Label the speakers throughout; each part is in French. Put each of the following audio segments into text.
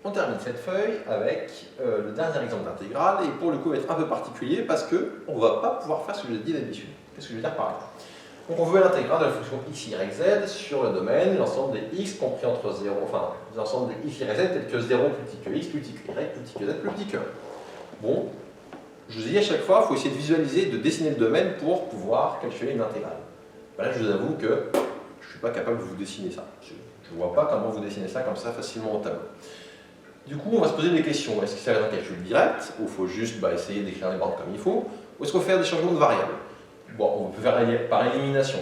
Speaker 1: on termine cette feuille avec le dernier exemple d'intégrale, et pour le coup, il va être un peu particulier parce qu'on ne va pas pouvoir faire ce que j'ai dit d'habitude. Qu'est-ce que je veux dire par là? Donc on veut l'intégrale de la fonction x, y, z sur le domaine, l'ensemble des x compris entre 0, enfin, l'ensemble des x, y, z tels que 0 plus petit que x, plus petit que y, plus petit que z, plus petit que 1. Bon, je vous ai dit à chaque fois, il faut essayer de visualiser, de dessiner le domaine pour pouvoir calculer une intégrale. Ben là, je vous avoue que je ne suis pas capable de vous dessiner ça. Je ne vois pas comment vous dessinez ça comme ça facilement au tableau. Du coup, on va se poser des questions. Est-ce que ça va être un calcul direct, ou il faut juste essayer d'écrire les bornes comme il faut, ou est-ce qu'on peut faire des changements de variables? Bon, on peut faire par élimination.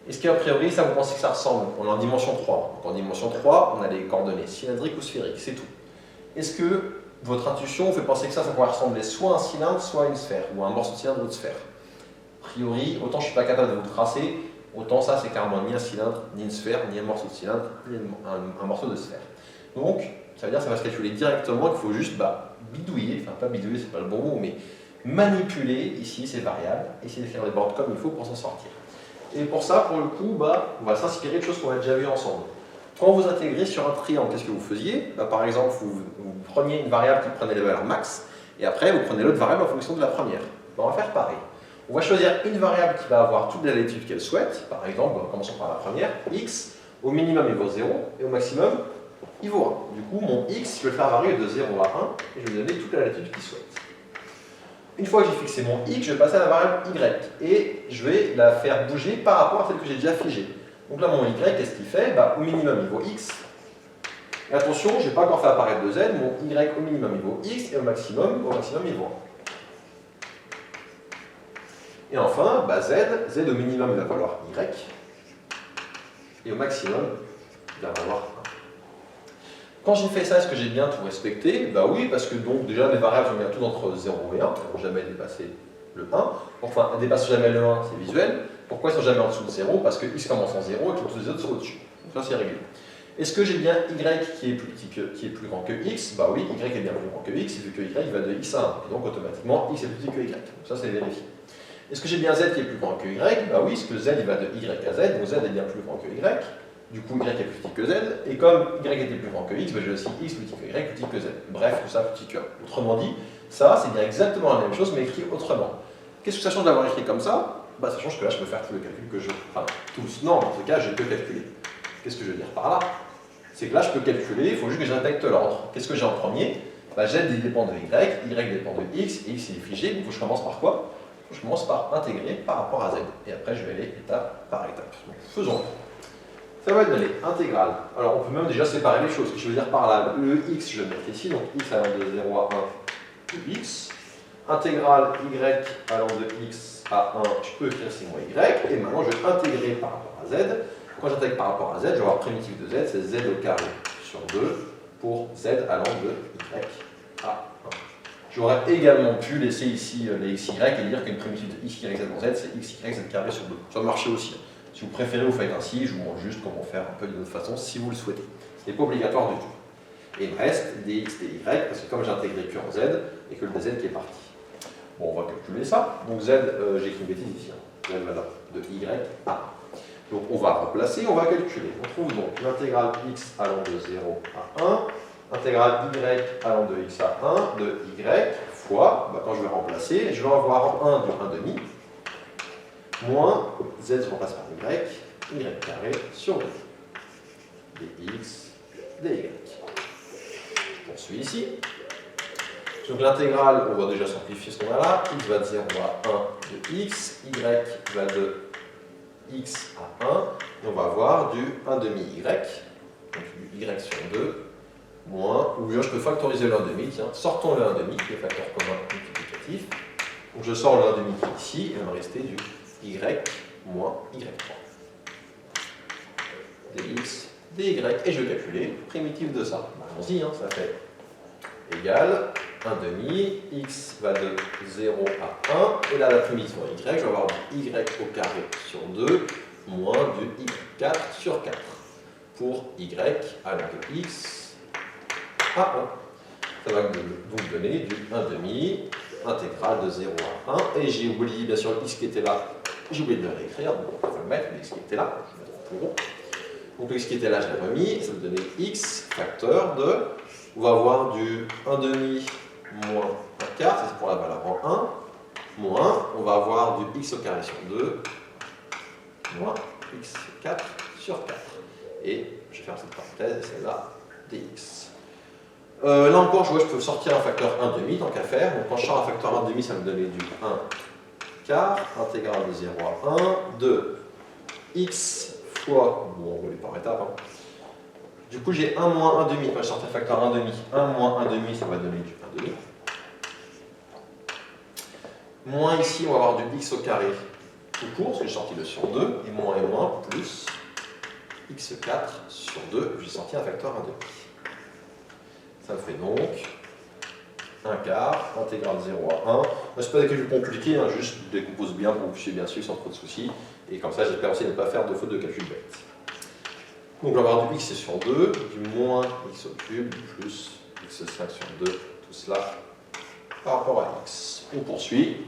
Speaker 1: Est-ce qu'a priori, ça vous pensez que ça ressemble? On est en dimension 3. Donc en dimension 3, on a les coordonnées cylindriques ou sphériques, c'est tout. Est-ce que votre intuition vous fait penser que ça pourrait ressembler soit à un cylindre, soit à une sphère, ou à un morceau de cylindre ou de sphère? A priori, autant je ne suis pas capable de vous le tracer, autant ça c'est carrément ni un cylindre, ni une sphère, ni un morceau de cylindre, ni un morceau de sphère. Donc, ça veut dire que ça va se calculer directement, qu'il faut juste bidouiller, enfin pas bidouiller, c'est pas le bon mot, mais manipuler ici ces variables, essayer de faire les bornes comme il faut pour s'en sortir. Et pour ça, pour le coup, on va s'inspirer de choses qu'on a déjà vues ensemble. Quand vous intégrez sur un triangle, qu'est-ce que vous faisiez? Par exemple, vous preniez une variable qui prenait les valeurs max, et après vous prenez l'autre variable en fonction de la première. On va faire pareil. On va choisir une variable qui va avoir toutes les latitudes qu'elle souhaite. Par exemple, commençons par la première, x, au minimum il vaut 0, et au maximum il vaut 1. Du coup, mon x, je vais le faire varier de 0 à 1, et je vais lui donner toute la latitude qu'il souhaite. Une fois que j'ai fixé mon x, je vais passer à la variable y, et je vais la faire bouger par rapport à celle que j'ai déjà figée. Donc là, mon y, qu'est-ce qu'il fait? Au minimum, il vaut x. Et attention, je n'ai pas encore fait apparaître de z, mon y au minimum, il vaut x, et au maximum, il vaut 1. Et enfin, z au minimum, il va valoir y, et au maximum, il va valoir 1. Quand j'ai fait ça, est-ce que j'ai bien tout respecté? Oui, parce que donc déjà mes variables sont bien toutes entre 0 et 1, elles ne vont jamais dépasser le 1. Enfin, elles ne dépassent jamais le 1, c'est visuel. Pourquoi elles ne sont jamais en dessous de 0? Parce que x commence en 0 et que tous les autres sont au-dessus. Donc ça, c'est réglé. Est-ce que j'ai bien y qui est plus grand que x? Oui, y est bien plus grand que x, vu que y va de x à 1. Et donc automatiquement, x est plus petit que y. Donc ça, c'est vérifié. Est-ce que j'ai bien z qui est plus grand que y? Oui, parce que z il va de y à z, donc z est bien plus grand que y. Du coup, y est plus petit que z, et comme y était plus grand que x, j'ai aussi x plus petit que y plus petit que z. Bref, tout ça plus petit que 1. Autrement dit, ça, c'est bien exactement la même chose, mais écrit autrement. Qu'est-ce que ça change d'avoir écrit comme ça? Ça change que là, je peux faire tout le calcul que je veux. Enfin, tous. Non, dans ce cas, je peux calculer. Qu'est-ce que je veux dire par là? C'est que là, je peux calculer, il faut juste que j'injecte l'ordre. Qu'est-ce que j'ai en premier? Z dépend de y dépend de x, et x est figé, donc il faut que je commence par quoi? Je commence par intégrer par rapport à z. Et après, je vais aller étape par étape. Donc, faisons. Ça va être donné intégrale. Alors, on peut même déjà séparer les choses. Ce que je veux dire par là, le x, je vais le mettre ici. Donc, x allant de 0 à 1, x. Intégrale y allant de x à 1, je peux écrire c'est moins y. Et maintenant, je vais intégrer par rapport à z. Quand j'intègre par rapport à z, je vais avoir primitif de z, c'est z au carré sur 2 pour z allant de y à 1. J'aurais également pu laisser ici les xy et dire qu'une primitive de x, y, z dans z, c'est x, y, z carré sur 2. Ça marchait aussi. Si vous préférez, vous faites ainsi. Je vous montre juste comment faire un peu d'une autre façon si vous le souhaitez. Ce n'est pas obligatoire du tout. Et il me reste des x, des y, parce que comme j'ai intégré que en z, et que le dz qui est parti. Bon, on va calculer ça. Donc z, j'ai écrit une bêtise ici. Z va de y à 1. Donc on va remplacer, on va calculer. On trouve donc l'intégrale x allant de 0 à 1, intégrale y allant de x à 1, de y, fois, quand je vais remplacer, je vais avoir 1 de 1 demi, moins z se remplace par y carré sur 2. Dx, dy. Je poursuis ici. Donc l'intégrale, on va déjà simplifier ce qu'on a là. X va de 0 à 1 de x, y va de x à 1, et on va avoir du 1 demi y, donc du y sur 2, moins, ou bien je peux factoriser le 1 demi, tiens, sortons le 1 demi, qui est facteur commun multiplicatif. Donc je sors le 1 demi qui est ici, et il va me rester du y moins y3. Dx, dy, et je vais calculer primitive de ça. Allons-y, ça fait égal 1 demi, x va de 0 à 1, et là la primitive en y, je vais avoir du y au carré sur 2, moins du y4 sur 4, pour y allant de x à 1. Ça va donc donner du 1 demi, intégrale de 0 à 1, et j'ai oublié bien sûr x qui était là, j'ai oublié de le réécrire, donc on va le mettre, mais x qui était là, je vais le mettre en plus gros. Donc le x qui était là, je l'ai remis, et ça me donnait x facteur de on va avoir du 1 demi moins 1 quart, ça c'est pour la valeur en 1, moins, on va avoir du x au carré sur 2, moins x4 sur 4. Et je ferme cette parenthèse, et celle-là, dx. Là encore, je vois, je peux sortir un facteur 1 demi, tant qu'à faire. Donc quand je sors un facteur 1 demi, ça me donner du 1 quart, intégrale de 0 à 1, de x fois, bon, on va aller par étapes, hein. Du coup, j'ai 1 moins 1 demi, quand je sors un facteur 1 demi, 1 moins 1 demi, ça va donner du 1 demi. Moins ici, on va avoir du x au carré tout court, parce que j'ai sorti le sur 2, et moins, plus x4 sur 2, j'ai sorti un facteur 1 demi. Ça me fait donc 1 quart, intégrale 0 à 1. C'est pas des calculs compliqués, hein, juste je décompose bien pour que vous puissiez bien suivre sans trop de soucis. Et comme ça, j'espère aussi ne pas faire de faute de calcul bête. Donc on va avoir du x sur 2, du moins x au cube, plus x5 sur 2, tout cela par rapport à x. On poursuit.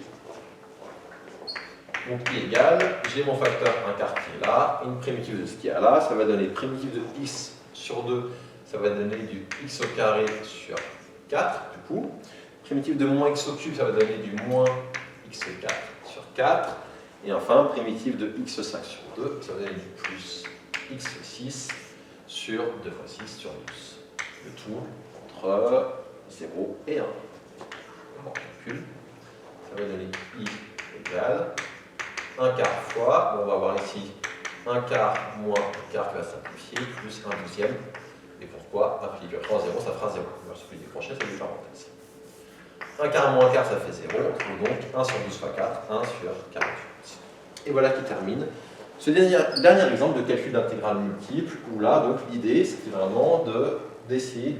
Speaker 1: Donc i égale, j'ai mon facteur 1 quart qui est là, une primitive de ce qu'il y a là, ça va donner primitive de x sur 2, ça va donner du x au carré sur 4, du coup. Primitive de moins x au cube, ça va donner du moins x4 sur 4. Et enfin, primitive de x5 sur 2, ça va donner du plus x6 sur 2 fois 6 sur 12. Le tout entre 0 et 1. On calcule. Ça va donner i égale 1 quart fois, bon, on va avoir ici 1 quart moins 1 quart qui va simplifier, plus 1 douzième. Et pourquoi infini de 3 0, ça fera 0. On va se décrocher, ça fait parenthèse. 1 quart moins 1 quart, ça fait 0. On trouve donc 1 sur 12 fois 4, 1 sur 48. Et voilà qui termine ce dernier exemple de calcul d'intégrale multiple, où là, donc l'idée, c'était vraiment d'essayer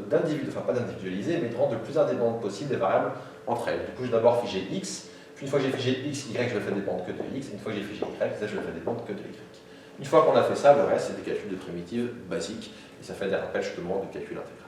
Speaker 1: d'individualiser, enfin pas d'individualiser, mais de rendre le plus indépendant possible des variables entre elles. Du coup, je vais d'abord figer x, puis une fois que j'ai figé x, y, je le fais dépendre que de x, et une fois que j'ai figé y, z, je le fais dépendre que de y. Une fois qu'on a fait ça, le reste, c'est des calculs de primitives basiques, et ça fait des rappels justement de calcul intégral.